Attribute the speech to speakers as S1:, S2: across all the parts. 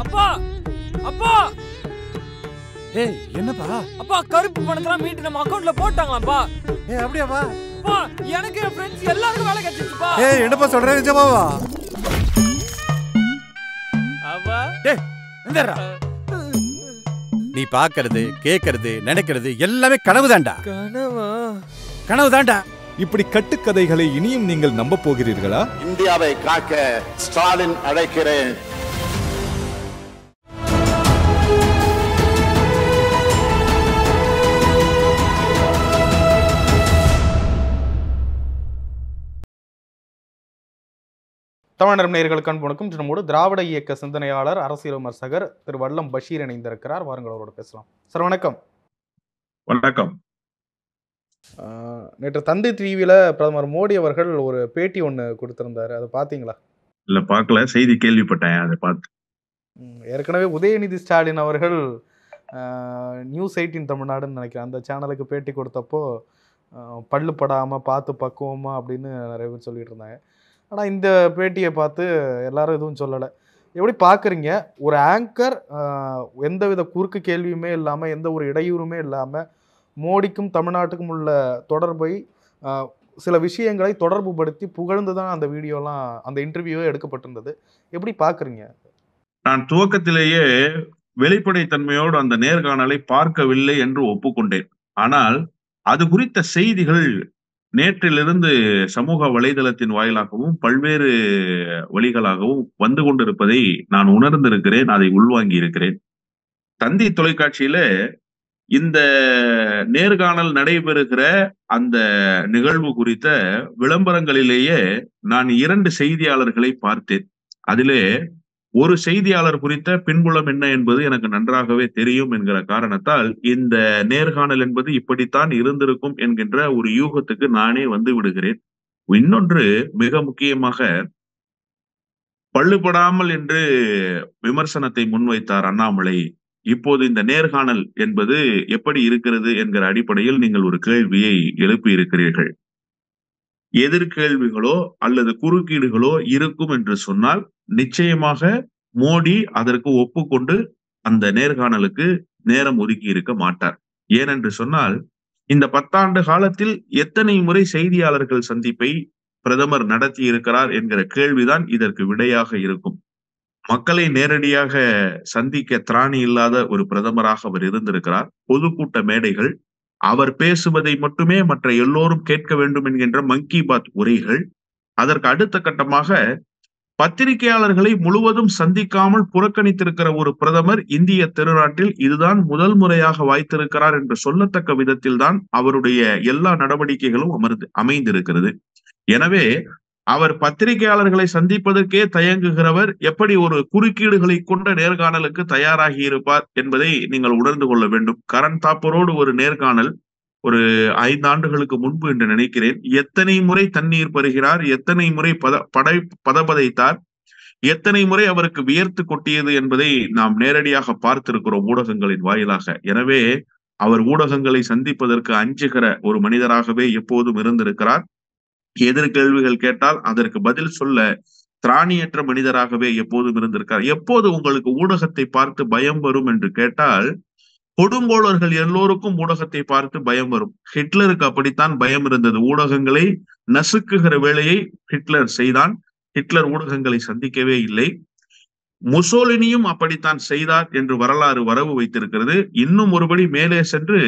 S1: அப்பா அப்பா
S2: ஏய் என்னப்பா?
S1: அப்பா கருப்பு பணத்தெல்லாம் மீட்டு நம்ம அக்கவுண்ட்ல போட்டாங்களாப்பா.
S2: ஏய் அப்படியாப்பா?
S1: அப்பா எனக்கு என் ஃப்ரெண்ட்ஸ் எல்லாருக்கும் வேலை கிடைச்சிச்சுப்பா.
S2: ஏய் என்னப்பா சொல்ற நிஜமாவா?
S1: அப்பா
S2: டேய் எந்தடா? நீ பாக்குறது கேக்குறது நினைக்கிறது எல்லாமே கனவுதான்டா.
S1: கனவா?
S2: கனவுதான்டா.
S3: இப்படி கட்டுக்கதைகளை இனியும் நீங்கள் நம்ப போகிறீர்களா?
S4: இந்தியாவை காக்க ஸ்டாலின் அழைக்கிறேன்.
S5: தமிழ் நேயர்களுக்கு அன்பு வணக்கம். நம்மோடு திராவிட இயக்க சிந்தனையாளர் அரசியல் விமர்சகர் திரு வல்லம் பஷீர் இணைந்திருக்கிறார். வாருங்கள் அவரோட பேசலாம். சார் வணக்கம்.
S6: வணக்கம்.
S5: நேற்று தந்தை டிவியில பிரதமர் மோடி அவர்கள் ஒரு பேட்டி ஒன்று கொடுத்திருந்தாரு, அதை பார்த்தீங்களா?
S6: இல்ல பார்க்கல, செய்தி கேள்விப்பட்டேன், அதை பார்த்து.
S5: ஏற்கனவே உதயநிதி ஸ்டாலின் அவர்கள் நியூஸ் 18 தமிழ்நாடுன்னு நினைக்கிறேன் அந்த சேனலுக்கு பேட்டி கொடுத்தப்போ பல்லு படாமல் பார்த்து பக்குவமா அப்படின்னு நிறைய பேர் சொல்லிட்டு இருந்தாங்க. ஆனால் இந்த பேட்டியை பார்த்து எல்லாரும் எதுவும் சொல்லலை. எப்படி பார்க்குறீங்க? ஒரு ஆங்கர் எந்தவித குறுக்கு கேள்வியுமே இல்லாமல் எந்த ஒரு இடையூறுமே இல்லாமல் மோடிக்கும் தமிழ்நாட்டுக்கும் உள்ள தொடர்பை சில விஷயங்களை தொடர்பு படுத்தி புகழ்ந்து தான் அந்த வீடியோலாம் அந்த இன்டர்வியூவே எடுக்கப்பட்டிருந்தது. எப்படி பார்க்குறீங்க?
S6: நான் துவக்கத்திலேயே வெளிப்படைத்தன்மையோடு அந்த நேர்காணலை பார்க்கவில்லை என்று ஒப்புக்கொண்டேன். ஆனால் அது குறித்த செய்திகள் நேற்றிலிருந்து சமூக வலைதளத்தின் வாயிலாகவும் பல்வேறு வழிகளாகவும் வந்து கொண்டிருப்பதை நான் உணர்ந்திருக்கிறேன், அதை உள்வாங்கி இருக்கிறேன். தந்தி தொலைக்காட்சியில இந்த நேர்காணல் நடைபெறுகிற அந்த நிகழ்வு குறித்த விளம்பரங்களிலேயே நான் 2 செய்தியாளர்களை பார்த்தேன். அதிலே ஒரு செய்தியாளர் குறித்த பின்புலம் என்ன என்பது எனக்கு நன்றாகவே தெரியும் என்கிற காரணத்தால் இந்த நேர்காணல் என்பது இப்படித்தான் இருந்திருக்கும் என்கின்ற ஒரு யூகத்துக்கு நானே வந்து விடுகிறேன். இன்னொன்று மிக முக்கியமாக, பள்ளுபடாமல் என்று விமர்சனத்தை முன்வைத்தார் அண்ணாமலை. இப்போது இந்த நேர்காணல் என்பது எப்படி இருக்கிறது என்கிற அடிப்படையில் நீங்கள் ஒரு கேள்வியை எழுப்பி இருக்கிறீர்கள். எதிர்கேள்விகளோ அல்லது குறுக்கீடுகளோ இருக்கும் என்று சொன்னால் நிச்சயமாக மோடி அதற்கு ஒப்புக்கொண்டு அந்த நேர்காணலுக்கு நேரம் ஒதுக்கி இருக்க மாட்டார். ஏனென்று சொன்னால் இந்த 10 ஆண்டு காலத்தில் எத்தனை முறை செய்தியாளர்கள் சந்திப்பை பிரதமர் நடத்தி இருக்கிறார் என்கிற கேள்விதான் இதற்கு விடையாக இருக்கும். மக்களை நேரடியாக சந்திக்க திராணி இல்லாத ஒரு பிரதமராக அவர் இருந்திருக்கிறார். பொதுக்கூட்ட மேடைகள், அவர் பேசுவதை மட்டுமே மற்ற எல்லோரும் கேட்க வேண்டும் என்கின்ற மங்கி பாத் உரைகள், அதற்கு அடுத்த கட்டமாக பத்திரிகையாளர்களை முழுவதும் சந்திக்காமல் புறக்கணித்திருக்கிற ஒரு பிரதமர் இந்திய திருநாட்டில் இதுதான் முதல் முறையாக வாய்த்திருக்கிறார் என்று சொல்லத்தக்க விதத்தில் தான் அவருடைய எல்லா நடவடிக்கைகளும் அமைந்திருக்கிறது. எனவே அவர் பத்திரிகையாளர்களை சந்திப்பதற்கே தயங்குகிறவர் எப்படி ஒரு குறுக்கீடுகளை கொண்ட நேர்காணலுக்கு தயாராகி இருப்பார் என்பதை நீங்கள் உணர்ந்து கொள்ள வேண்டும். கரண் தாப்பரோடு ஒரு நேர்காணல் ஒரு 5 ஆண்டுகளுக்கு முன்பு என்று நினைக்கிறேன். எத்தனை முறை தண்ணீர் பருகிறார், எத்தனை முறை பதபதைத்தார், எத்தனை முறை அவருக்கு வியர்த்து கொட்டியது என்பதை நாம் நேரடியாக பார்த்திருக்கிறோம் ஊடகங்களின் வாயிலாக. எனவே அவர் ஊடகங்களை சந்திப்பதற்கு அஞ்சுகிற ஒரு மனிதராகவே எப்போதும் இருந்திருக்கிறார். எதிர்கேள்விகள் கேட்டால் அதற்கு பதில் சொல்ல திராணியற்ற மனிதராகவே எப்போதும் இருந்திருக்கிறார். எப்போது உங்களுக்கு ஊடகத்தை பார்த்து பயம் வரும் என்று கேட்டால், கொடுங்கோளர்கள் எல்லோருக்கும் ஊடகத்தை பார்த்து பயம் வரும். ஹிட்லருக்கு அப்படித்தான் பயம் இருந்தது. ஊடகங்களை நசுக்குகிற வேலையை ஹிட்லர் செய்தான். ஹிட்லர் ஊடகங்களை சந்திக்கவே இல்லை. முசோலினியும் அப்படித்தான் செய்தார் என்று வரலாறு வரவு வைத்திருக்கிறது. இன்னும் ஒருபடி மேலே சென்று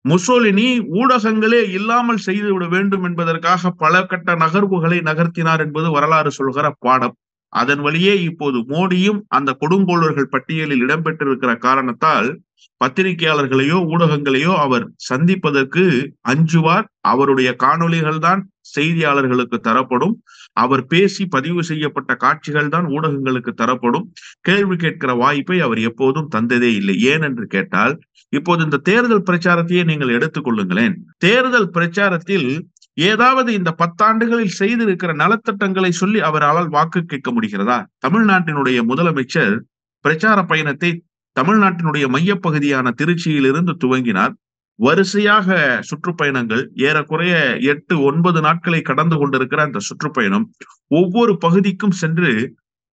S6: முசோலினி ஊடகங்களே இல்லாமல் செய்துவிட வேண்டும் என்பதற்காக பல கட்ட நகர்வுகளை நகர்த்தினார் என்பது வரலாறு சொல்கிற பாடம். அதன் வழியே இப்போது மோடியும் அந்த கொடுங்கோளர்கள் பட்டியலில் இடம்பெற்றிருக்கிற காரணத்தால் பத்திரிகையாளர்களையோ ஊடகங்களையோ அவர் சந்திப்பதற்கு அஞ்சுவார். அவருடைய காணொளிகள் தான் செய்தியாளர்களுக்கு தரப்படும். அவர் பேசி பதிவு செய்யப்பட்ட காட்சிகள் தான் ஊடகங்களுக்கு தரப்படும். கேள்வி கேட்கிற வாய்ப்பை அவர் எப்போதும் தந்ததே இல்லை. ஏனென்று கேட்டால், இப்போது இந்த தேர்தல் பிரச்சாரத்தையே நீங்கள் எடுத்துக்கொள்ளுங்களேன். தேர்தல் பிரச்சாரத்தில் ஏதாவது இந்த 10 ஆண்டுகளில் செய்திருக்கிற நலத்திட்டங்களை சொல்லி அவரால் வாக்கு கேட்க முடிகிறதா? தமிழ்நாட்டினுடைய முதலமைச்சர் பிரச்சார பயணத்தை தமிழ்நாட்டினுடைய மையப்பகுதியான திருச்சியிலிருந்து துவங்கினார். வரிசையாக சுற்றுப்பயணங்கள், ஏறக்குறைய 8-9 நாட்களை கடந்து கொண்டிருக்கிற அந்த சுற்றுப்பயணம் ஒவ்வொரு பகுதிக்கும் சென்று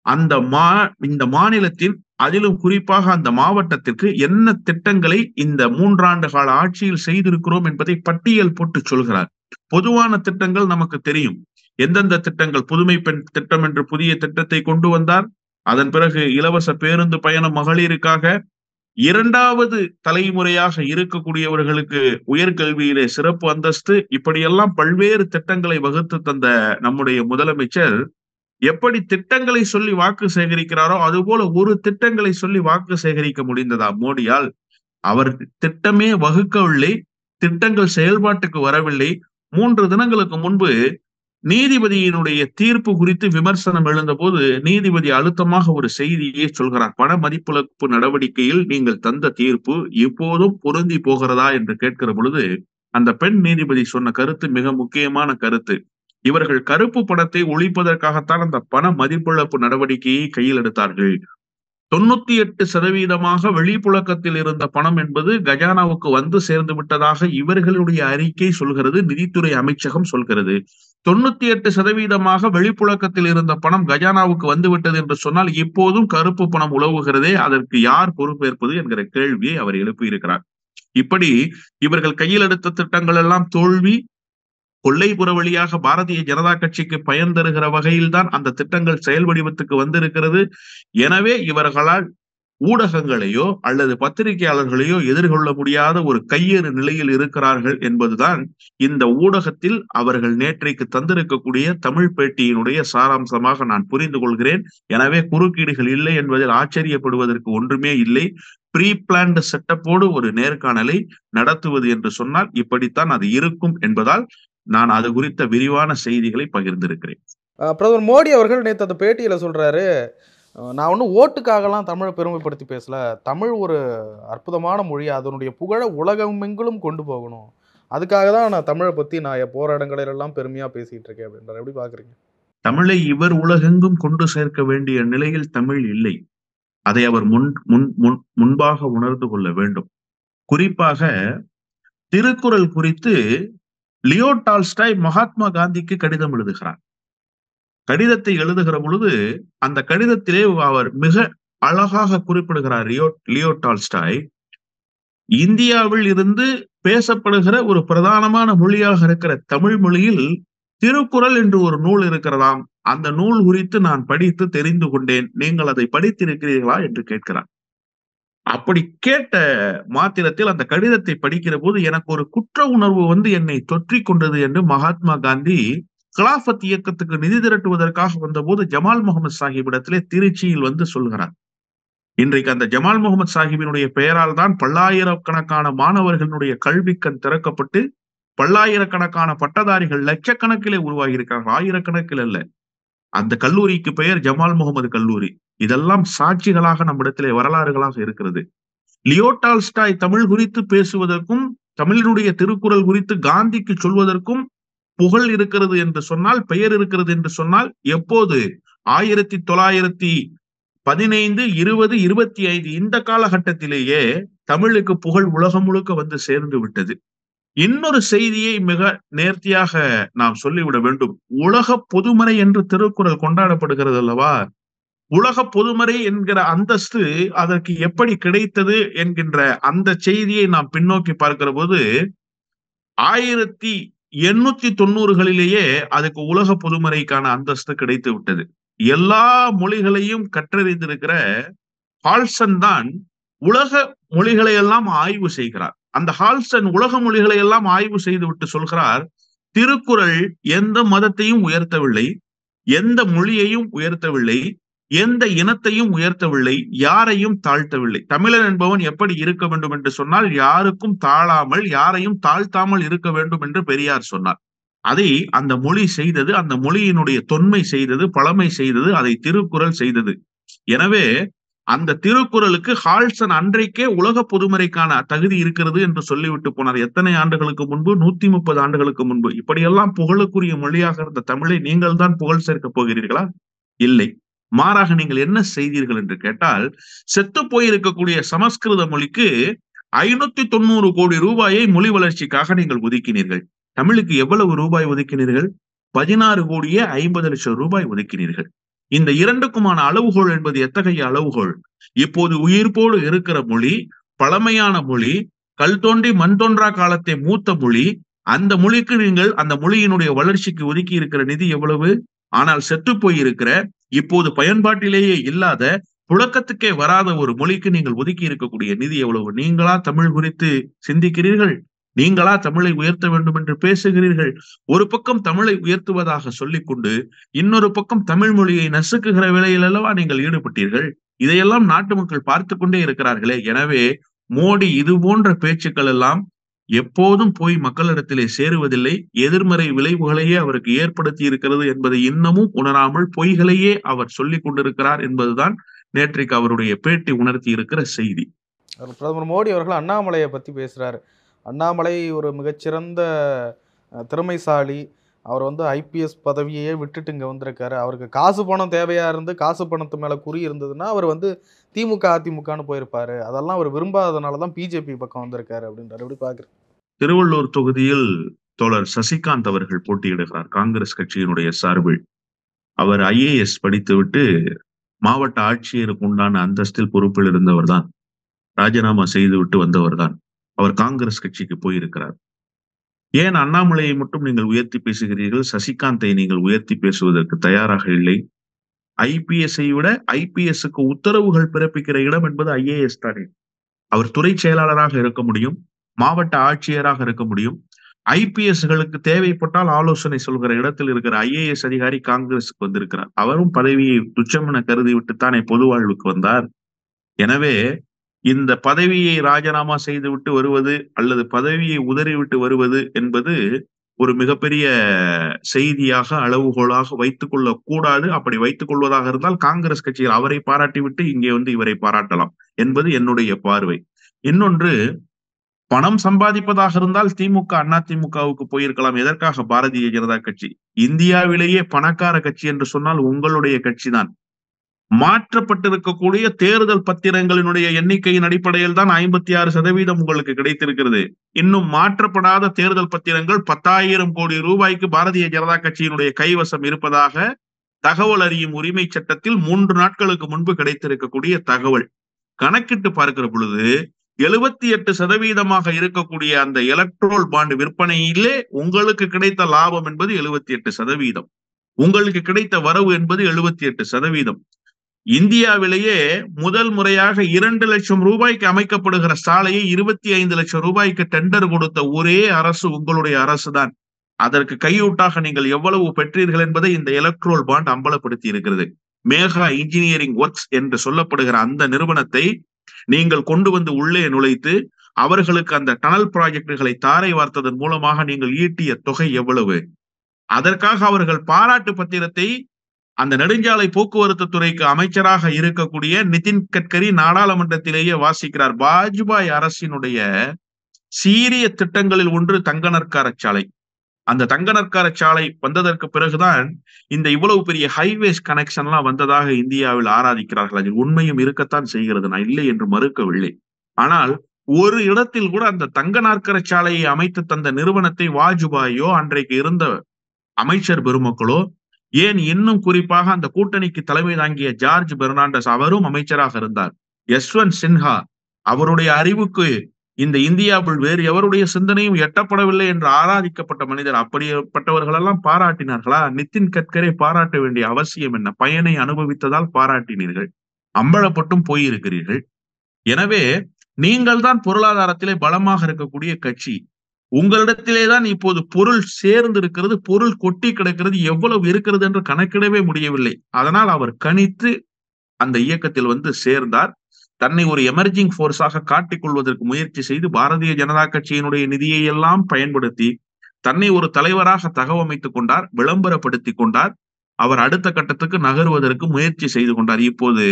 S6: இந்த மாநிலத்தின் அதிலும் குறிப்பாக அந்த மாவட்டத்திற்கு என்ன திட்டங்களை இந்த 3 ஆண்டு கால ஆட்சியில் செய்திருக்கிறோம் என்பதை பட்டியல் போட்டு சொல்கிறார். பொதுவான திட்டங்கள் நமக்கு தெரியும். எந்தெந்த திட்டங்கள், புதுமை பெண் திட்டம் என்று புதிய திட்டத்தை கொண்டு வந்தார். அதன் பிறகு இலவச பேருந்து பயணம் மகளிருக்காக, 2வது தலைமுறையாக இருக்கக்கூடியவர்களுக்கு உயர்கல்வியிலே சிறப்பு அந்தஸ்து, இப்படியெல்லாம் பல்வேறு திட்டங்களை வகுத்து தந்த நம்முடைய முதலமைச்சர் எப்படி திட்டங்களை சொல்லி வாக்கு சேகரிக்கிறாரோ அதுபோல ஒரு திட்டங்களை சொல்லி வாக்கு சேகரிக்க முடிந்ததா மோடியால்? அவர் திட்டமே வகுக்கவில்லை, திட்டங்கள் செயல்பாட்டுக்கு வரவில்லை. 3 தினங்களுக்கு முன்பு நீதிபதியினுடைய தீர்ப்பு குறித்து விமர்சனம் எழுந்தபோது நீதிபதி அழுத்தமாக ஒரு செய்தியை சொல்கிறார். பண மதிப்பிழப்பு நடவடிக்கையில் நீங்கள் தந்த தீர்ப்பு இப்போதும் பொருந்தி போகிறதா என்று கேட்கிற பொழுது அந்த பெண் நீதிபதி சொன்ன கருத்து மிக முக்கியமான கருத்து. இவர்கள் கருப்பு பணத்தை ஒழிப்பதற்காகத்தான் அந்த பண மதிப்பிழப்பு நடவடிக்கையை கையில் எடுத்தார்கள். 98% வெளிப்புழக்கத்தில் இருந்த பணம் என்பது கஜானாவுக்கு வந்து சேர்ந்து விட்டதாக இவர்களுடைய அறிக்கை சொல்கிறது, நிதித்துறை அமைச்சகம் சொல்கிறது. 98% வெளிப்புழக்கத்தில் இருந்த பணம் கஜானாவுக்கு வந்துவிட்டது என்று சொன்னால் இப்போதும் கருப்பு பணம் உலவுகிறதே, அதற்கு யார் பொறுப்பேற்பது என்கிற கேள்வியை அவர் எழுப்பியிருக்கிறார். இப்படி இவர்கள் கையில் எடுத்த திட்டங்கள் எல்லாம் தோல்வி, கொள்ளைப்புற வழியாக பாரதிய ஜனதா கட்சிக்கு பயன் தருகிற வகையில் தான் அந்த திட்டங்கள் செயல் வடிவத்துக்கு வந்திருக்கிறது. எனவே இவர்களால் ஊடகங்களையோ அல்லது பத்திரிகையாளர்களையோ எதிர்கொள்ள முடியாத ஒரு கையேறு நிலையில் இருக்கிறார்கள் என்பதுதான் இந்த ஊடகத்தில் அவர்கள் நேற்றைக்கு தந்திருக்கக்கூடிய தமிழ் பேட்டியினுடைய சாராம்சமாக நான் புரிந்து கொள்கிறேன். எனவே குறுக்கீடுகள் இல்லை என்பதில் ஆச்சரியப்படுவதற்கு ஒன்றுமே இல்லை. ப்ரீ பிளான்டு செட்டப்போடு ஒரு நேர்காணலை நடத்துவது என்று சொன்னால் இப்படித்தான் அது இருக்கும் என்பதால் நான் அது குறித்த விரிவான செய்திகளை பகிர்ந்திருக்கிறேன்.
S5: பிரதமர் மோடி அவர்கள் நேற்று அந்த பேட்டியில சொல்றாரு, நான் ஒன்றும் ஓட்டுக்காகலாம் தமிழை பெருமைப்படுத்தி பேசல, தமிழ் ஒரு அற்புதமான மொழி, அதனுடைய புகழை உலகமெங்கிலும் கொண்டு போகணும், அதுக்காக தான் நான் தமிழை பத்தி நான் போராட்டங்களிலெல்லாம் பெருமையா பேசிட்டு இருக்கேன் அப்படின்றார். எப்படி பாக்குறீங்க?
S6: தமிழை இவர் உலகெங்கும் கொண்டு சேர்க்க வேண்டிய நிலையில் தமிழ் இல்லை. அதை அவர் முன்பாக உணர்ந்து கொள்ள வேண்டும். குறிப்பாக திருக்குறள் குறித்து லியோ டால்ஸ்டாய் மகாத்மா காந்திக்கு கடிதம் எழுதுகிறார். கடிதத்தை எழுதுகிற பொழுது அந்த கடிதத்திலே அவர் மிக அழகாக குறிப்பிடுகிறார். லியோ டால்ஸ்டாய் இந்தியாவில் இருந்து பேசப்படுகிற ஒரு பிரதானமான மொழியாக இருக்கிற தமிழ் மொழியில் திருக்குறள் என்று ஒரு நூல் இருக்கிறதாம், அந்த நூல் குறித்து நான் படித்து தெரிந்து கொண்டேன், நீங்கள் அதை படித்திருக்கிறீர்களா என்று கேட்கிறார். அப்படி கேட்ட மாத்திரத்தில் அந்த கடிதத்தை படிக்கிற போது எனக்கு ஒரு குற்ற உணர்வு வந்து என்னை தொற்றிக் கொண்டது என்று மகாத்மா காந்தி கிலாஃபத் இயக்கத்துக்கு நிதி திரட்டுவதற்காக வந்தபோது ஜமால் முகமது சாஹிபிடத்திலே திருச்சியில் வந்து சொல்கிறார். இன்றைக்கு அந்த ஜமால் முகமது சாஹிபினுடைய பெயரால் தான் பல்லாயிரக்கணக்கான மாணவர்களுடைய கல்விக்கண் திறக்கப்பட்டு பல்லாயிரக்கணக்கான பட்டதாரிகள் லட்சக்கணக்கிலே உருவாகி இருக்கிறார்கள், ஆயிரக்கணக்கில் அல்ல. அந்த கல்லூரிக்கு பெயர் ஜமால் முகமது கல்லூரி. இதெல்லாம் சாட்சிகளாக நம்மிடத்திலே வரலாறுகளாக இருக்கிறது. லியோ டால்ஸ்டாய் தமிழ் குறித்து பேசுவதற்கும் தமிழினுடைய திருக்குறள் குறித்து காந்திக்கு சொல்வதற்கும் புகழ் இருக்கிறது என்று சொன்னால், பெயர் இருக்கிறது என்று சொன்னால் எப்போது 1915, 20, 25 இந்த காலகட்டத்திலேயே தமிழுக்கு புகழ் உலகம் முழுக்க வந்து சேர்ந்து விட்டது. இன்னொரு செய்தியை மிக நேர்த்தியாக நாம் சொல்லிவிட வேண்டும். உலக பொதுமறை என்று திருக்குறள் கொண்டாடப்படுகிறது அல்லவா? உலக பொதுமறை என்கிற அந்தஸ்து அதற்கு எப்படி கிடைத்தது என்கின்ற அந்த செய்தியை நாம் பின்னோக்கி பார்க்கிற போது 1890களிலேயே அதுக்கு உலக பொதுமறைக்கான அந்தஸ்து கிடைத்து விட்டது. எல்லா மொழிகளையும் கற்றறிந்திருக்கிற ஹால்சன் தான் உலக மொழிகளை எல்லாம் ஆய்வு செய்கிறார். அந்த ஹால்சன் உலக மொழிகளை எல்லாம் ஆய்வு செய்து விட்டு சொல்கிறார், திருக்குறள் எந்த மதத்தையும் உயர்த்தவில்லை, எந்த மொழியையும் உயர்த்தவில்லை, எந்த இனத்தையும் உயர்த்தவில்லை, யாரையும் தாழ்த்தவில்லை. தமிழன் என்பவன் எப்படி இருக்க வேண்டும் என்று சொன்னால் யாருக்கும் தாழாமல் யாரையும் தாழ்த்தாமல் இருக்க வேண்டும் என்று பெரியார் சொன்னார். அதை அந்த மொழி செய்தது, அந்த மொழியினுடைய தொன்மை செய்தது, பழமை செய்தது, அதை திருக்குறள் செய்தது. எனவே அந்த திருக்குறளுக்கு ஹால்சன் அன்றைக்கே உலக பொதுமறைக்கான தகுதி இருக்கிறது என்று சொல்லிவிட்டு போனார். எத்தனை ஆண்டுகளுக்கு முன்பு? 130 ஆண்டுகளுக்கு முன்பு. இப்படியெல்லாம் புகழுக்குரிய மொழியாக இருந்த தமிழை நீங்கள் தான் புகழ் சேர்க்க போகிறீர்களா? இல்லை. மாறாக நீங்கள் என்ன செய்தீர்கள் என்று கேட்டால், செத்து போயிருக்கக்கூடிய சமஸ்கிருத மொழிக்கு 590 கோடி ரூபாயை மொழி வளர்ச்சிக்காக நீங்கள் ஒதுக்கினீர்கள். தமிழுக்கு எவ்வளவு ரூபாய் ஒதுக்கினீர்கள்? 16,50,00,000 ரூபாய் ஒதுக்கினீர்கள். இந்த இரண்டுக்குமான அளவுகோல் என்பது எத்தகைய அளவுகோல்? இப்போது உயிர்ப்போடு இருக்கிற மொழி, பழமையான மொழி, கல் தோன்றி மண் தோன்றா காலத்தை மூத்த மொழி. அந்த மொழிக்கு நீங்கள் அந்த மொழியினுடைய வளர்ச்சிக்கு ஒதுக்கி இருக்கிற நிதி எவ்வளவு? ஆனால் செத்து போயிருக்கிற, இப்போது பயன்பாட்டிலேயே இல்லாத, புழக்கத்துக்கே வராத ஒரு மொழிக்கு நீங்கள் ஒதுக்கி இருக்கக்கூடிய நிதி எவ்வளவு? நீங்களா தமிழ் குறித்து சிந்திக்கிறீர்கள்? நீங்களா தமிழை உயர்த்த வேண்டும் என்று பேசுகிறீர்கள்? ஒரு பக்கம் தமிழை உயர்த்துவதாக சொல்லிக்கொண்டு இன்னொரு பக்கம் தமிழ் மொழியை நசுக்குகிற வேலையில் அல்லவா நீங்கள் ஈடுபட்டீர்கள். இதையெல்லாம் நாட்டு மக்கள் பார்த்து கொண்டே இருக்கிறார்களே. எனவே மோடி இது போன்ற பேச்சுக்கள் எல்லாம் எப்போதும் போய் மக்களிடத்திலே சேருவதில்லை. எதிர்மறை விளைவுகளையே அவருக்கு ஏற்படுத்தி இருக்கிறது என்பதை இன்னமும் உணராமல் பொய்களையே அவர் சொல்லிக் கொண்டிருக்கிறார் என்பதுதான் நேற்றைக்கு அவருடைய பேட்டி உணர்த்தி இருக்கிற செய்தி.
S5: பிரதமர் மோடி அவர்கள் அண்ணாமலையை பற்றி பேசுகிறாரு. அண்ணாமலை ஒரு மிகச்சிறந்த திறமைசாலி. அவர் ஐபிஎஸ் பதவியே விட்டுட்டு இங்கே வந்திருக்காரு. அவருக்கு காசு பணம் தேவையாக இருந்து காசு பணத்து மேலே குறி இருந்ததுன்னா அவர் திமுக அதிமுகன்னு போயிருப்பாரு. அதெல்லாம் அவர் விரும்பாததுனால தான் பிஜேபி பக்கம் வந்திருக்காரு அப்படின்றாரு. எப்படி பார்க்குறேன்?
S6: திருவள்ளூர் தொகுதியில் தோழர் சசிகாந்த் அவர்கள் போட்டியிடுகிறார் காங்கிரஸ் கட்சியினுடைய சார்பில். அவர் IAS படித்துவிட்டு மாவட்ட ஆட்சியருக்கு உண்டான அந்தஸ்தில் பொறுப்பில் இருந்தவர் தான். ராஜினாமா செய்துவிட்டு வந்தவர் தான். அவர் காங்கிரஸ் கட்சிக்கு போயிருக்கிறார். ஏன் அண்ணாமலையை மட்டும் நீங்கள் உயர்த்தி பேசுகிறீர்கள்? சசிகாந்தை நீங்கள் உயர்த்தி பேசுவதற்கு தயாராக இல்லை. IPS-ஐ விட IPS-க்கு உத்தரவுகள் பிறப்பிக்கிற இடம் என்பது IAS தானே. அவர் துறை செயலாளராக இருக்க முடியும், மாவட்ட ஆட்சியராக இருக்க முடியும். IPS-களுக்கு தேவைப்பட்டால் ஆலோசனை சொல்கிற இடத்தில் இருக்கிற IAS அதிகாரி காங்கிரஸுக்கு வந்திருக்கிறார். அவரும் பதவியை துச்சமென கருதி விட்டுத்தானே பொது வாழ்வுக்கு வந்தார். எனவே இந்த பதவியை ராஜினாமா செய்துவிட்டு வருவது அல்லது பதவியை உதறிவிட்டு வருவது என்பது ஒரு மிகப்பெரிய செய்தியாக, அளவுகோலாக வைத்துக் கொள்ள கூடாது. அப்படி வைத்துக் கொள்வதாக இருந்தால் காங்கிரஸ் கட்சியில் அவரை பாராட்டிவிட்டு இங்கே இவரை பாராட்டலாம் என்பது என்னுடைய பார்வை. இன்னொன்று, பணம் சம்பாதிப்பதாக இருந்தால் திமுக அதிமுகவுக்கு போயிருக்கலாம். எதற்காக பாரதிய ஜனதா கட்சி? இந்தியாவிலேயே பணக்கார கட்சி என்று சொன்னால் உங்களுடைய கட்சி தான். மாற்றப்பட்டிருக்கக்கூடிய தேர்தல் பத்திரங்களினுடைய எண்ணிக்கையின் அடிப்படையில் தான் 56% உங்களுக்கு கிடைத்திருக்கிறது. இன்னும் மாற்றப்படாத தேர்தல் பத்திரங்கள் 10,000 கோடி ரூபாய்க்கு பாரதிய ஜனதா கட்சியினுடைய கைவசம் இருப்பதாக தகவல் அறியும் உரிமை சட்டத்தில் 3 நாட்களுக்கு முன்பு கிடைத்திருக்கக்கூடிய தகவல். கணக்கிட்டு பார்க்கிற பொழுது 78% இருக்கக்கூடிய அந்த எலக்ட்ரோல் பாண்ட் விற்பனையிலே உங்களுக்கு கிடைத்த லாபம் என்பது 78%. உங்களுக்கு கிடைத்த வரவு என்பது 78%. இந்தியாவிலேயே முதல் முறையாக 2 லட்சம் ரூபாய்க்கு அமைக்கப்படுகிற சாலையை 25 லட்சம் ரூபாய்க்கு டெண்டர் கொடுத்த ஒரே அரசு உங்களுடைய அரசு தான். அதற்கு கையூட்டாக நீங்கள் எவ்வளவு பெற்றீர்கள் என்பதை இந்த எலக்ட்ரோல் பாண்ட் அம்பலப்படுத்தி இருக்கிறது. மேகா இன்ஜினியரிங் ஒர்க்ஸ் என்று சொல்லப்படுகிற அந்த நிறுவனத்தை நீங்கள் கொண்டு வந்து உள்ளே நுழைத்து அவர்களுக்கு அந்த டனல் ப்ராஜெக்டுகளை தாரை வார்த்ததன் மூலமாக நீங்கள் ஈட்டிய தொகை எவ்வளவு? அதற்காக அவர்கள் பாராட்டு பத்திரத்தை அந்த நெடுஞ்சாலை போக்குவரத்து துறைக்கு அமைச்சராக இருக்கக்கூடிய நிதின் கட்கரி நாடாளுமன்றத்திலேயே வாசிக்கிறார். வாஜ்பாய் அரசினுடைய சீரிய திட்டங்களில் ஒன்று தங்க நற்கார சாலை. அந்த தங்க நற்கார சாலை வந்ததற்கு பிறகுதான் இந்த இவ்வளவு பெரிய ஹைவேஸ் கனெக்ஷன் எல்லாம் வந்ததாக இந்தியாவில் ஆராதிக்கிறார்கள். அதில் உண்மையும் இருக்கத்தான் செய்கிறது, நான் இல்லை என்று மறுக்கவில்லை. ஆனால் ஒரு இடத்தில் கூட அந்த தங்க நாற்கர சாலையை அமைத்து தந்த நிறுவனத்தை வாஜ்பாயோ அன்றைக்கு இருந்த அமைச்சர் பெருமக்களோ, ஏன் இன்னும் குறிப்பாக அந்த கூட்டணிக்கு தலைமை தாங்கிய ஜார்ஜ் பெர்னாண்டஸ், அவரும் அமைச்சராக இருந்தார். யஷ்வந்த் சின்ஹா, அவருடைய அறிவுக்கு இந்த இந்தியாவில் வேறு எவருடைய சிந்தனையும் எட்டப்படவில்லை என்று ஆராதிக்கப்பட்ட மனிதர். அப்படிப்பட்டவர்கள் எல்லாம் பாராட்டினார்களா? நிதின் கட்கரை பாராட்ட வேண்டிய அவசியம் என்ன? பயனை அனுபவித்ததால் பாராட்டினீர்கள், அம்பலப்பட்டும் போயிருக்கிறீர்கள். எனவே நீங்கள் தான் பொருளாதாரத்திலே பலமாக இருக்கக்கூடிய கட்சி. உங்களிடத்திலேதான் இப்போது பொருள் சேர்ந்து இருக்கிறது, பொருள் கொட்டி கிடக்கிறது. எவ்வளவு இருக்கிறது என்று கணக்கிடவே முடியவில்லை. அதனால் அவர் கணித்து அந்த இயக்கத்தில் சேர்ந்தார். தன்னை ஒரு எமர்ஜிங் போர்ஸாக காட்டிக் கொள்வதற்கு முயற்சி செய்து பாரதிய ஜனதா கட்சியினுடைய நிதியை எல்லாம் பயன்படுத்தி தன்னை ஒரு தலைவராக தகவமைத்துக் கொண்டார், விளம்பரப்படுத்தி கொண்டார். அவர் அடுத்த கட்டத்துக்கு நகர்வதற்கு முயற்சி செய்து கொண்டார். இப்போது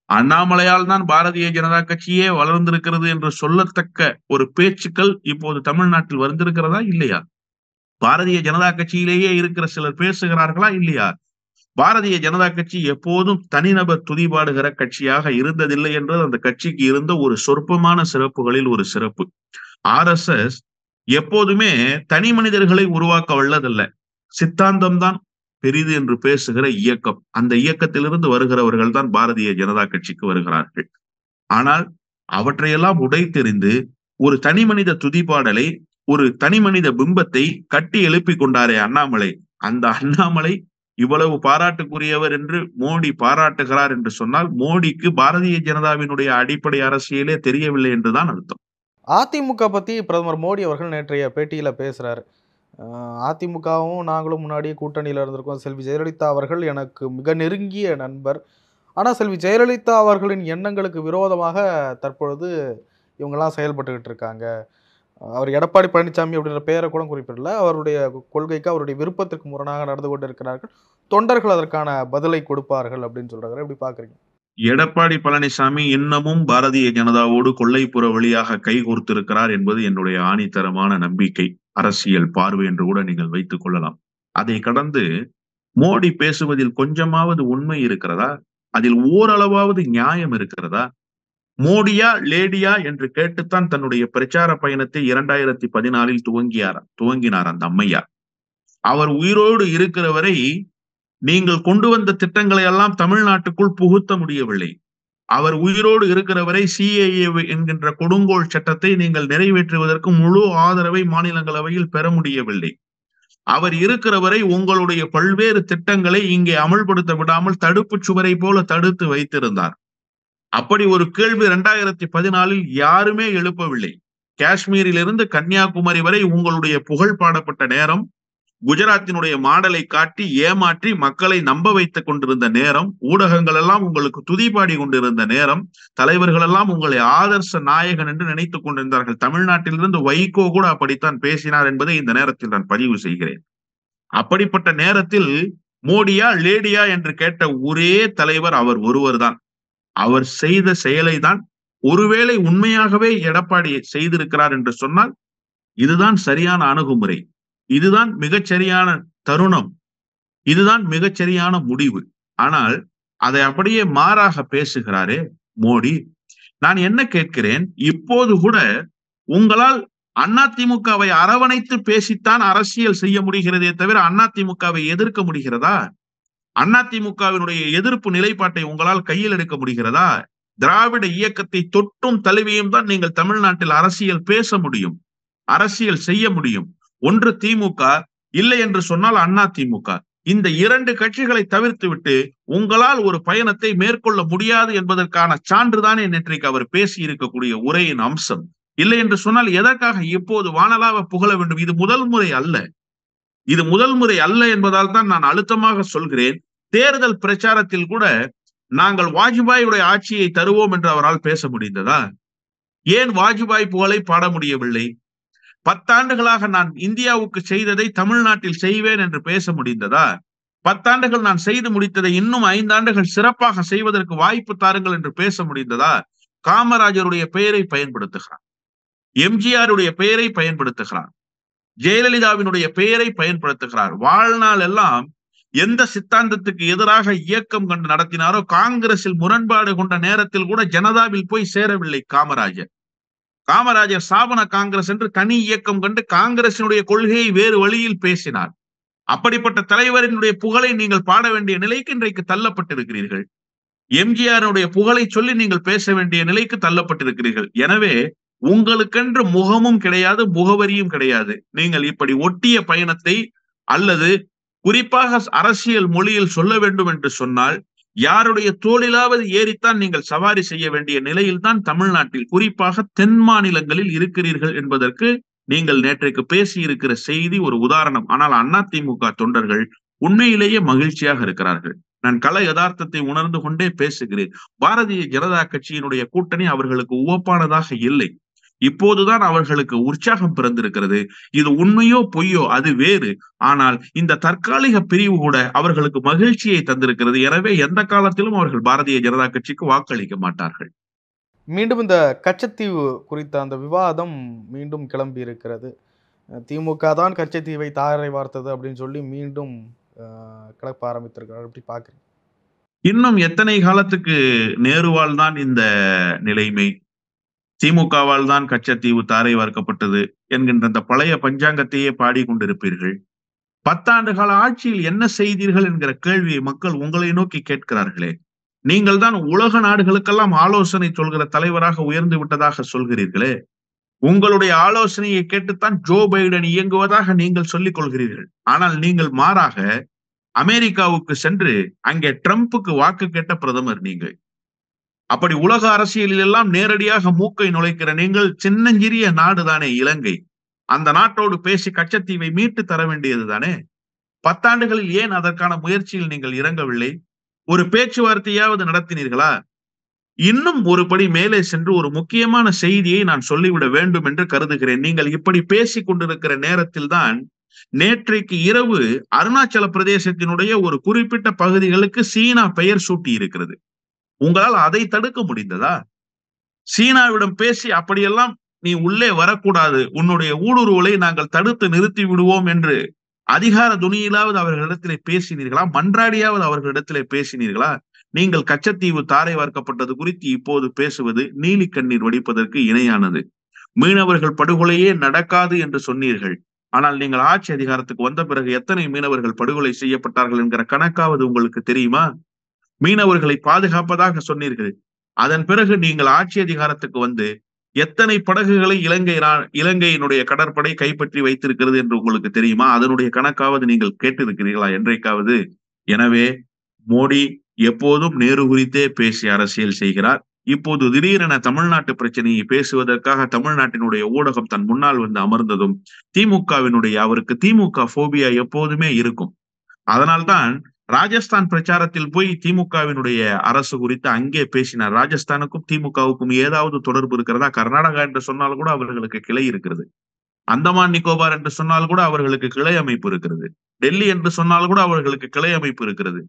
S6: அண்ணாமலையால் தான் பாரதிய ஜனதா கட்சியே வளர்ந்திருக்கிறது என்று சொல்லத்தக்க ஒரு பேச்சுக்கள் இப்போது தமிழ்நாட்டில் வந்திருக்கிறதா இல்லையா? பாரதிய ஜனதா கட்சியிலேயே இருக்கிற சிலர் பேசுகிறார்களா இல்லையா? பாரதிய ஜனதா கட்சி எப்போதும் தனிநபர் துதிபாடுகிற கட்சியாக இருந்ததில்லை என்றது அந்த கட்சிக்கு இருந்த ஒரு சொற்பமான சிறப்புகளில் ஒரு சிறப்பு. RSS எப்போதுமே தனி மனிதர்களை உருவாக்க வல்லதல்ல, சித்தாந்தம் தான் பெரிது என்று பேசுகிற இயக்கம், அந்த இயக்கத்திலிருந்து வருகிறவர்கள் தான் பாரதிய ஜனதா கட்சிக்கு வருகிறார்கள். ஆனால் அவற்றையெல்லாம் உடைத்தெறிந்து ஒரு தனி மனித துதிப்பாடலை, ஒரு தனி மனித பிம்பத்தை கட்டி எழுப்பி கொண்டாரே அண்ணாமலை, அந்த அண்ணாமலை இவ்வளவு பாராட்டுக்குரியவர் என்று மோடி பாராட்டுகிறார் என்று சொன்னால் மோடிக்கு பாரதிய ஜனதாவினுடைய அடிப்படை அரசியலே தெரியவில்லை என்றுதான் அர்த்தம்.
S5: அதிமுக பற்றி பிரதமர் மோடி அவர்கள் நேற்றைய பேட்டியில் பேசுகிறார். அதிமுகவும் நாங்களும் முன்னாடியே கூட்டணியில் இருந்திருக்கோம். செல்வி ஜெயலலிதா அவர்கள் எனக்கு மிக நெருங்கிய நண்பர். ஆனால் செல்வி ஜெயலலிதா அவர்களின் எண்ணங்களுக்கு விரோதமாக தற்பொழுது இவங்கெல்லாம் செயல்பட்டுக்கிட்டு இருக்காங்க. அவர் எடப்பாடி பழனிசாமி அப்படின்ற பெயரை கூட குறிப்பிடல. அவருடைய கொள்கைக்கு அவருடைய விருப்பத்திற்கு முரணாக நடந்து கொண்டு இருக்கிறார்கள். தொண்டர்கள் அதற்கான பதிலை கொடுப்பார்கள் அப்படின்னு சொல்றாங்க. எப்படி பார்க்குறீங்க?
S6: எடப்பாடி பழனிசாமி இன்னமும் பாரதிய ஜனதாவோடு கொல்லைப்புற வழியாக கைகோர்த்திருக்கிறார் என்பது என்னுடைய ஆணித்தரமான நம்பிக்கை, அரசியல் பார்வை என்று கூட நீங்கள் வைத்துக் கொள்ளலாம். அதை கடந்து மோடி பேசுவதில் கொஞ்சமாவது உண்மை இருக்கிறதா? அதில் ஓரளவாவது நியாயம் இருக்கிறதா? மோடியா லேடியா என்று கேட்டுத்தான் தன்னுடைய பிரச்சார பயணத்தை 2014 துவங்கினார் அந்த அம்மையார். அவர் உயிரோடு இருக்கிற வரை நீங்கள் கொண்டு வந்த திட்டங்களை எல்லாம் தமிழ்நாட்டுக்குள் புகுத்த முடியவில்லை. அவர் உயிரோடு இருக்கிற வரை CAA என்கின்ற கொடுங்கோல் சட்டத்தை நீங்கள் நிறைவேற்றுவதற்கு முழு ஆதரவை மாநிலங்களவையில் பெற முடியவில்லை. அவர் இருக்கிற வரை உங்களுடைய பல்வேறு திட்டங்களை இங்கே அமல்படுத்த விடாமல் தடுப்பு சுவரை போல தடுத்து வைத்திருந்தார். அப்படி ஒரு கேள்வி 2014 யாருமே எழுப்பவில்லை. காஷ்மீரிலிருந்து கன்னியாகுமரி வரை உங்களுடைய புகழ் பாடப்பட்ட நேரம், குஜராத்தினுடைய மாடலை காட்டி ஏமாற்றி மக்களை நம்ப வைத்துக் கொண்டிருந்த நேரம், ஊடகங்கள் எல்லாம் உங்களுக்கு துதிபாடி கொண்டிருந்த நேரம், தலைவர்கள் எல்லாம் உங்களை ஆதர்ச நாயகன் என்று நினைத்துக் கொண்டிருந்தார்கள். தமிழ்நாட்டிலிருந்து வைகோ கூட அப்படித்தான் பேசினார் என்பதை இந்த நேரத்தில் நான் பதிவு செய்கிறேன். அப்படிப்பட்ட நேரத்தில் மோடியா லேடியா என்று கேட்ட ஒரே தலைவர் அவர் ஒருவர் தான். அவர் செய்த செயலை தான் ஒருவேளை உண்மையாகவே எடப்பாடி செய்திருக்கிறார் என்று சொன்னால் இதுதான் சரியான அணுகுமுறை, இதுதான் மிகச்சரியான தருணம், இதுதான் மிகச்சரியான முடிவு. ஆனால் அதை அப்படியே மாறாக பேசுகிறாரே மோடி. நான் என்ன கேட்கிறேன், இப்போது கூட உங்களால் அதிமுகவை அரவணைத்து பேசித்தான் அரசியல் செய்ய முடிகிறதே தவிர அதிமுகவை எதிர்க்க முடிகிறதா? அதிமுகவினுடைய எதிர்ப்பு நிலைப்பாட்டை உங்களால் கையில் எடுக்க முடிகிறதா? திராவிட இயக்கத்தை தொட்டும் தழுவியும் தான் நீங்கள் தமிழ்நாட்டில் அரசியல் பேச முடியும், அரசியல் செய்ய முடியும். ஒன்று திமுக, இல்லை என்று சொன்னால் அதிமுக. இந்த இரண்டு கட்சிகளை தவிர்த்து விட்டு உங்களால் ஒரு பயணத்தை மேற்கொள்ள முடியாது என்பதற்கான சான்றுதானே நேற்றைக்கு அவர் பேசி இருக்கக்கூடிய உரையின் அம்சம். இல்லை என்று சொன்னால் எதற்காக இப்போது வானலாவ புகழ வேண்டும்? இது முதல் முறை அல்ல, இது முதல் முறை அல்ல என்பதால் தான் நான் அழுத்தமாக சொல்கிறேன். தேர்தல் பிரச்சாரத்தில் கூட நாங்கள் வாஜ்பாயுடைய ஆட்சியை தருவோம் என்று அவரால் பேச முடிந்ததா? ஏன் வாஜ்பாய் புகழை பாட முடியவில்லை? 10 ஆண்டுகளாக நான் இந்தியாவுக்கு செய்ததை தமிழ்நாட்டில் செய்வேன் என்று பேச முடிந்ததா? 10 ஆண்டுகள் நான் செய்து முடித்ததை இன்னும் 5 ஆண்டுகள் சிறப்பாக செய்வதற்கு வாய்ப்பு தாருங்கள் என்று பேச முடிந்ததா? காமராஜருடைய பெயரை பயன்படுத்துகிறார், எம்ஜிஆருடைய பெயரை பயன்படுத்துகிறார், ஜெயலலிதாவினுடைய பெயரை பயன்படுத்துகிறார். வாழ்நாள் எல்லாம் எந்த சித்தாந்தத்துக்கு எதிராக இயக்கம் கண்டு நடத்தினாரோ, காங்கிரஸில் முரண்பாடு கொண்ட நேரத்தில் கூட ஜனதாவில் போய் சேரவில்லை காமராஜர். காமராஜர் ஸ்தாபன காங்கிரஸ் என்று தனி இயக்கம் கண்டு காங்கிரசினுடைய கொள்கையை வேறு வழியில் பேசினார். அப்படிப்பட்ட தலைவரினுடைய புகழை நீங்கள் பாட வேண்டிய நிலைக்கு இன்றைக்கு தள்ளப்பட்டிருக்கிறீர்கள். எம்ஜிஆருடைய புகழை சொல்லி நீங்கள் பேச வேண்டிய நிலைக்கு தள்ளப்பட்டிருக்கிறீர்கள். எனவே உங்களுக்கென்று முகமும் கிடையாது, முகவரியும் கிடையாது. நீங்கள் இப்படி ஒட்டிய பயணத்தை, அல்லது குறிப்பாக அரசியல் மொழியில் சொல்ல வேண்டும் என்று சொன்னால், யாருடைய தோளிலாவது ஏறித்தான் நீங்கள் சவாரி செய்ய வேண்டிய நிலையில் தான் தமிழ்நாட்டில், குறிப்பாக தென் மாநிலங்களில் இருக்கிறீர்கள் என்பதற்கு நீங்கள் நேற்றைக்கு பேசி இருக்கிற செய்தி ஒரு உதாரணம். ஆனால் அதிமுக தொண்டர்கள் உண்மையிலேயே மகிழ்ச்சியாக இருக்கிறார்கள். நான் கள யதார்த்தத்தை உணர்ந்து கொண்டே பேசுகிறேன். பாரதிய ஜனதா கட்சியினுடைய கூட்டணி அவர்களுக்கு உவப்பானதாக இல்லை. இப்போதுதான் அவர்களுக்கு உற்சாகம் பிறந்திருக்கிறது. இது உண்மையோ பொய்யோ அது வேறு. ஆனால் இந்த தற்காலிக பிரிவு கூட அவர்களுக்கு மகிழ்ச்சியை தந்திருக்கிறது. எனவே எந்த காலத்திலும் அவர்கள் பாரதிய ஜனதா கட்சிக்கு வாக்களிக்க மாட்டார்கள்.
S5: மீண்டும் இந்த கச்சத்தீவு குறித்த அந்த விவாதம் மீண்டும் கிளம்பி இருக்கிறது. திமுக தான் கச்சத்தீவை தாரை வார்த்தது அப்படின்னு சொல்லி மீண்டும் கிளப்ப ஆரம்பித்திருக்கிறார். எப்படி பாக்குறீங்க?
S6: இன்னும் எத்தனை காலத்துக்கு நேருவால் தான் இந்த நிலைமை, திமுகவால் தான் கச்சத்தீவு தாரை வார்க்கப்பட்டது என்கின்ற அந்த பழைய பஞ்சாங்கத்தையே பாடிக்கொண்டிருப்பீர்கள். 10 கால ஆட்சியில் என்ன செய்தீர்கள் என்கிற கேள்வியை மக்கள் உங்களை நோக்கி கேட்கிறார்களே. நீங்கள் தான் உலக நாடுகளுக்கெல்லாம் ஆலோசனை சொல்கிற தலைவராக உயர்ந்து விட்டதாக சொல்கிறீர்களே. உங்களுடைய ஆலோசனையை கேட்டுத்தான் ஜோ பைடன் இயங்குவதாக நீங்கள் சொல்லிக் கொள்கிறீர்கள். ஆனால் நீங்கள் மாறாக அமெரிக்காவுக்கு சென்று அங்கே ட்ரம்புக்கு வாக்கு கேட்ட பிரதமர் நீங்கள். அப்படி உலக அரசியலில் எல்லாம் நேரடியாக மூக்கை நுழைக்கிற நீங்கள் சின்னஞ்சிறிய நாடுதானே இலங்கை. அந்த நாட்டோடு பேசி கச்சத்தீவை மீட்டு தர வேண்டியது தானே. 10 ஆண்டுகளில் ஏன் அதற்கான முயற்சியில் நீங்கள் இறங்கவில்லை? ஒரு பேச்சுவார்த்தையாவது நடத்தினீர்களா? இன்னும் ஒரு படி மேலே சென்று ஒரு முக்கியமான செய்தியை நான் சொல்லிவிட வேண்டும் என்று கருதுகிறேன். நீங்கள் இப்படி பேசிக் கொண்டிருக்கிற நேரத்தில் தான் நேற்றைக்கு இரவு அருணாச்சல பிரதேசத்தினுடைய ஒரு குறிப்பிட்ட பகுதிகளுக்கு சீனா பெயர் சூட்டி இருக்கிறது. உங்களால் அதை தடுக்க முடிந்ததா? சீனாவிடம் பேசி அப்படியெல்லாம் நீ உள்ளே வரக்கூடாது, உன்னுடைய ஊடுருவலை நாங்கள் தடுத்து நிறுத்தி விடுவோம் என்று அதிகார துணியிலாவது அவர்களிடத்திலே பேசினீர்களா? மன்றாடியாவது அவர்களிடத்திலே பேசினீர்களா? நீங்கள் கச்சத்தீவு தாரை வார்க்கப்பட்டது குறித்து இப்போது பேசுவது நீலி கண்ணீர் வடிப்பதற்கு இணையானது. மீனவர்கள் படுகொலையே நடக்காது என்று சொன்னீர்கள். ஆனால் நீங்கள் ஆட்சி அதிகாரத்துக்கு வந்த பிறகு எத்தனை மீனவர்கள் படுகொலை செய்யப்பட்டார்கள் என்கிற கணக்காவது உங்களுக்கு தெரியுமா? மீனவர்களை பாதுகாப்பதாக சொன்னீர்கள். அதன் பிறகு நீங்கள் ஆட்சி அதிகாரத்துக்கு வந்து எத்தனை படகுகளை இலங்கையினுடைய கடற்படை கைப்பற்றி வைத்திருக்கிறது என்று உங்களுக்கு தெரியுமா? அதனுடைய கணக்காவது நீங்கள் கேட்டிருக்கிறீர்களா என்றைக்காவது? எனவே மோடி எப்போதும் நேரு குறித்தே பேசி அரசியல் செய்கிறார். இப்போது திடீரென தமிழ்நாட்டு பிரச்சனையை பேசுவதற்காக தமிழ்நாட்டினுடைய ஊடகம் தன் முன்னால் வந்து அமர்ந்ததும் அவருக்கு திமுக போபியா எப்போதுமே இருக்கும். அதனால்தான் ராஜஸ்தான் பிரச்சாரத்தில் போய் திமுகவினுடைய அரசு குறித்து அங்கே பேசினார். ராஜஸ்தானுக்கும் திமுகவுக்கும் ஏதாவது தொடர்பு இருக்கிறதா? கர்நாடகா என்று சொன்னால் கூட அவர்களுக்கு கிளை இருக்கிறது. அந்தமான் நிக்கோபார் என்று சொன்னால் கூட அவர்களுக்கு கிளை அமைப்பு இருக்கிறது. டெல்லி என்று சொன்னால் கூட அவர்களுக்கு கிளை அமைப்பு இருக்கிறது.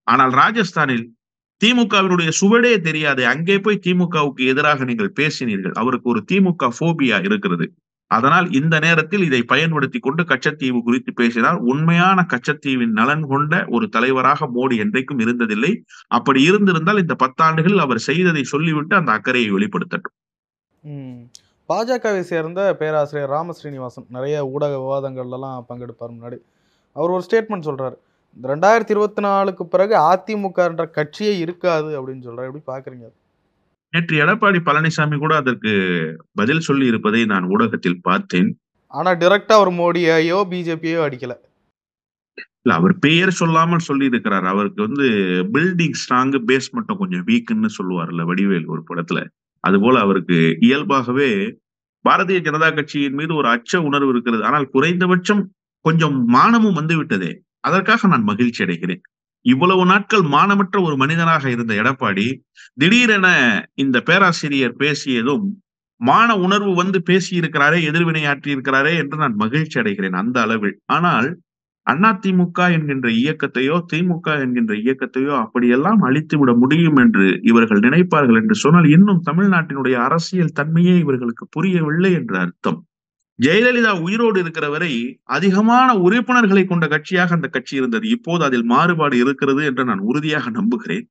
S6: ஆனால் ராஜஸ்தானில் திமுகவினுடைய சுவடே தெரியாது. அங்கே போய் திமுகவுக்கு எதிராக நீங்கள் பேசினீர்கள். அவருக்கு ஒரு திமுக போபியா இருக்கிறது. அதனால் இந்த நேரத்தில் இதை பயன்படுத்தி கொண்டு கச்சத்தீவு குறித்து பேசினார். உண்மையான கச்சத்தீவின் நலன் கொண்ட ஒரு தலைவராக மோடி என்றைக்கும் இருந்ததில்லை. அப்படி இருந்திருந்தால் இந்த 10 ஆண்டுகளில் அவர் செய்ததை சொல்லிவிட்டு அந்த அக்கறையை வெளிப்படுத்தட்டும்.
S5: பாஜகவை சேர்ந்த பேராசிரியர் ராமஸ்ரீனிவாசன் நிறைய ஊடக விவாதங்கள்லாம் பங்கெடுப்பார். முன்னாடி அவர் ஒரு ஸ்டேட்மெண்ட் சொல்றாரு, இந்த 2024க்கு பிறகு அதிமுக என்ற கட்சியே இருக்காது அப்படின்னு சொல்றாரு. எப்படி பாக்குறீங்க?
S6: நேற்று எடப்பாடி பழனிசாமி கூட அதற்கு பதில் சொல்லி இருப்பதை நான் ஊடகத்தில் பார்த்தேன்.
S5: ஆனா டைரக்டா அவர் மோடியோ பிஜேபியோ அடிக்கல.
S6: இல்ல, அவர் பெயர் சொல்லாமல் சொல்லி இருக்கிறார். அவருக்கு பில்டிங் ஸ்ட்ராங், பேஸ் மட்டும் கொஞ்சம் வீக்குன்னு சொல்லுவார்ல வடிவேல் ஒரு படத்துல. அது போல அவருக்கு இயல்பாகவே பாரதிய ஜனதா கட்சியின் மீது ஒரு அச்ச உணர்வு இருக்கிறது. ஆனால் குறைந்தபட்சம் கொஞ்சம் மானமும் வந்து விட்டதே, அதற்காக நான் மகிழ்ச்சி அடைகிறேன். இவ்வளவு நாட்கள் மானமற்ற ஒரு மனிதனாக இருந்த எடப்பாடி திடீரென இந்த பேராசிரியர் பேசியதும் மான உணர்வு வந்து பேசியிருக்கிறாரே, எதிர்வினையாற்றி இருக்கிறாரே என்று நான் மகிழ்ச்சி அடைகிறேன் அந்த அளவில். ஆனால் அதிமுக என்கின்ற இயக்கத்தையோ திமுக என்கின்ற இயக்கத்தையோ அப்படியெல்லாம் அழித்து விட முடியும் என்று இவர்கள் நினைப்பார்கள் என்று சொன்னால் இன்னும் தமிழ்நாட்டினுடைய அரசியல் தன்மையே இவர்களுக்கு புரியவில்லை என்று அர்த்தம். ஜெயலலிதா உயிரோடு இருக்கிற வரை அதிகமான உறுப்பினர்களை கொண்ட கட்சியாக அந்த கட்சி இருந்தது. இப்போது அதில் மாறுபாடு இருக்கிறது என்று நான் உறுதியாக நம்புகிறேன்.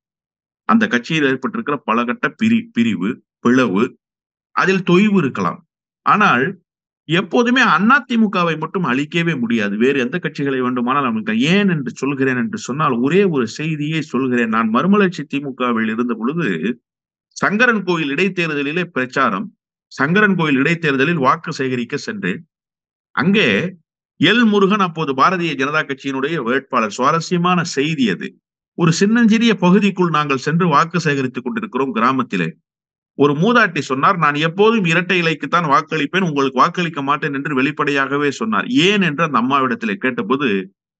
S6: அந்த கட்சியில் ஏற்பட்டிருக்கிற பல கட்ட பிரிவு, பிளவு, அதில் தொய்வு இருக்கலாம். ஆனால் எப்போதுமே அதிமுகவை மட்டும் அழிக்கவே முடியாது. வேறு எந்த கட்சிகளை வேண்டுமானால் நமக்கு. ஏன் என்று சொல்கிறேன் என்று சொன்னால் ஒரே ஒரு செய்தியை சொல்கிறேன். நான் மறுமலர்ச்சி திமுகவில் இருந்த பொழுது சங்கரன் கோயில் இடைத்தேர்தலிலே பிரச்சாரம், சங்கரன் கோயில் இடைத்தேர்தலில் வாக்கு சேகரிக்க சென்றேன். அங்கே எல் முருகன் அப்போது பாரதிய ஜனதா கட்சியினுடைய வேட்பாளர். சுவாரஸ்யமான செய்தி அது. ஒரு சின்னஞ்சிறிய பகுதிக்குள் நாங்கள் சென்று வாக்கு சேகரித்துக் கொண்டிருக்கிறோம். கிராமத்திலே ஒரு மூதாட்டி சொன்னார், நான் எப்போதும் இரட்டை இலைக்குத்தான் வாக்களிப்பேன், உங்களுக்கு வாக்களிக்க மாட்டேன் என்று வெளிப்படையாகவே சொன்னார். ஏன் என்று அந்த அம்மாவிடத்திலே கேட்டபோது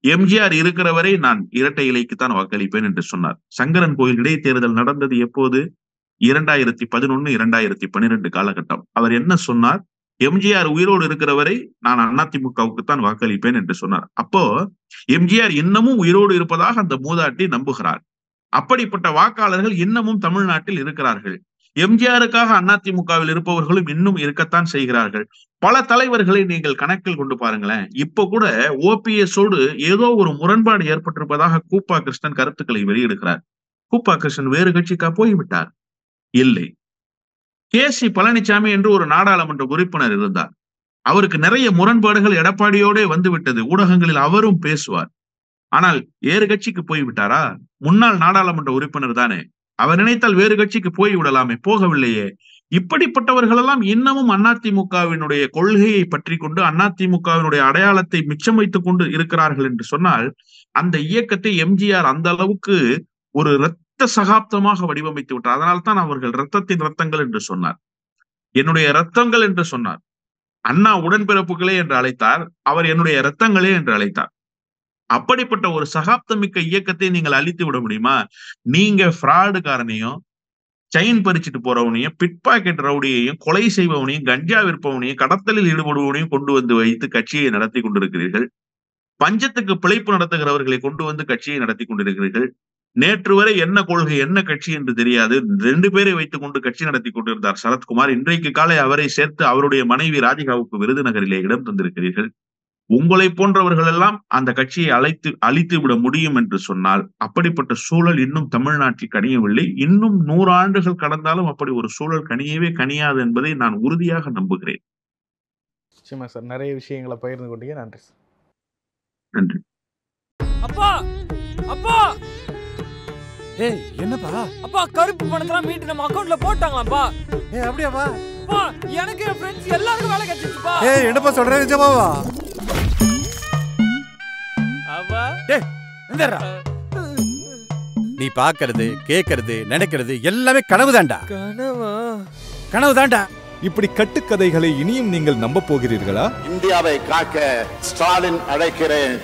S6: எம்ஜிஆர் இருக்கிற வரை நான் இரட்டை இலைக்குத்தான் வாக்களிப்பேன் என்று சொன்னார். சங்கரன் கோயில் இடைத்தேர்தல் நடந்தது எப்போது? 2011, 2012 காலகட்டம். அவர் என்ன சொன்னார்? எம்ஜிஆர் உயிரோடு இருக்கிற வரை நான் அதிமுகவுக்குத்தான் வாக்களிப்பேன் என்று சொன்னார். அப்போ எம்ஜிஆர் இன்னமும் உயிரோடு இருப்பதாக அந்த மூதாட்டி நம்புகிறார். அப்படிப்பட்ட வாக்காளர்கள் இன்னமும் தமிழ்நாட்டில் இருக்கிறார்கள். எம்ஜிஆருக்காக அதிமுகவில் இருப்பவர்களும் இன்னும் இருக்கத்தான் செய்கிறார்கள். பல தலைவர்களை நீங்கள் கணக்கில் கொண்டு பாருங்களேன். இப்ப கூட ஓபிஎஸோடு ஏதோ ஒரு முரண்பாடு ஏற்பட்டிருப்பதாக கூப்பா கிருஷ்ணன் கருத்துக்களை வெளியிடுகிறார். கூப்பா கிருஷ்ணன் வேறு கட்சிக்கா போய்விட்டார்? இல்லை. கே சி பழனிசாமி என்று ஒரு நாடாளுமன்ற உறுப்பினர் இருந்தார். அவருக்கு நிறைய முரண்பாடுகள் எடப்பாடியோட வந்து விட்டது. ஊடகங்களில் அவரும் பேசுவார். ஆனால் வேறு கட்சிக்கு போய் விட்டாரா? முன்னாள் நாடாளுமன்ற உறுப்பினர் தானே. அவர் நினைத்தால் வேறு கட்சிக்கு போய் விடலாமே, போகவில்லையே. இப்படிப்பட்டவர்கள் எல்லாம் இன்னமும் அதிமுகவினுடைய கொள்கையை பற்றி கொண்டு அதிமுகவினுடைய அடையாளத்தை மிச்சம் வைத்துக் கொண்டு இருக்கிறார்கள் என்று சொன்னால், அந்த இயக்கத்தை எம்ஜிஆர் அந்த அளவுக்கு ஒரு இரத்த சகாப்தமாக வடிவமைத்து விட்டார். அதனால்தான் அவர்கள் இரத்தத்தின் இரத்தங்கள் என்று சொன்னார். என்னுடைய இரத்தங்கள் என்று சொன்னார். அண்ணா உடன்பிறப்புகளே என்று அழைத்தார், அவர் என்னுடைய இரத்தங்களே என்று அழைத்தார். அப்படிப்பட்ட ஒரு சகாப்தமிக்க இயக்கத்தை நீங்கள் அழித்து விட முடியுமா? நீங்க ஃப்ராடுக்காரனையும், செயின் பறிச்சுட்டு போறவனையும், பிட் பாக்கெட் ரவுடியையும், கொலை செய்பவனையும், கஞ்சா விற்பவனையும், கடத்தலில் ஈடுபடுவனையும் கொண்டு வந்து வைத்து கட்சியை நடத்தி கொண்டிருக்கிறீர்கள். பஞ்சத்துக்கு பிழைப்பு நடத்துகிறவர்களை கொண்டு வந்து கட்சியை நடத்தி கொண்டிருக்கிறீர்கள். நேற்று வரை என்ன கொள்கை, என்ன கட்சி என்று தெரியாது. 2 பேரை வைத்துக் கொண்டு கட்சி நடத்தி கொண்டிருந்தார் சரத்குமார். இன்றைக்கு காலை அவரை சேர்த்து அவருடைய மனைவி ராதிகாவுக்கு விருதுநகரிலே இடம் தந்திருக்கிறீர்கள். உங்களை போன்றவர்கள் எல்லாம் அந்த கட்சியை அழித்து விட முடியும் என்று சொன்னால், அப்படிப்பட்ட சூழல் இன்னும் தமிழ்நாட்டில் கனியவில்லை. இன்னும் 100 ஆண்டுகள் கடந்தாலும் அப்படி ஒரு சூழல் கனியவே கனியாது என்பதை நான் உறுதியாக நம்புகிறேன்.
S5: நிச்சயமா சார், நிறைய விஷயங்களை பகிர்ந்து கொண்டீங்க. நன்றி சார்.
S6: நன்றி.
S1: அப்பா அப்பா
S2: ஏய் என்னப்பா?
S1: அப்பா கருப்பு பணத்தெல்லாம் மீட்டு நம்ம அக்கவுண்ட்ல போட்டாங்களாப்பா.
S2: ஏய் அப்படியாப்பா?
S1: அப்பா எனக்கு என் ஃப்ரெண்ட்ஸ் எல்லாருக்கும் வேலை கிடைச்சிச்சுப்பா.
S2: ஏய் என்னப்பா சொல்ற நிஜமாவா?
S1: அப்பா
S2: டேய் எந்தடா? நீ பாக்குறது, கேக்குறது, நினைக்கிறது எல்லாமே கனவுதான்டா.
S1: கனவா?
S2: கனவுதான்டா.
S3: இப்படி கட்டுக்கதைகளை இனியும் நீங்கள் நம்ப போகிறீர்களா?
S4: இந்தியாவை காக்க ஸ்டாலின் அழைக்கிறேன்.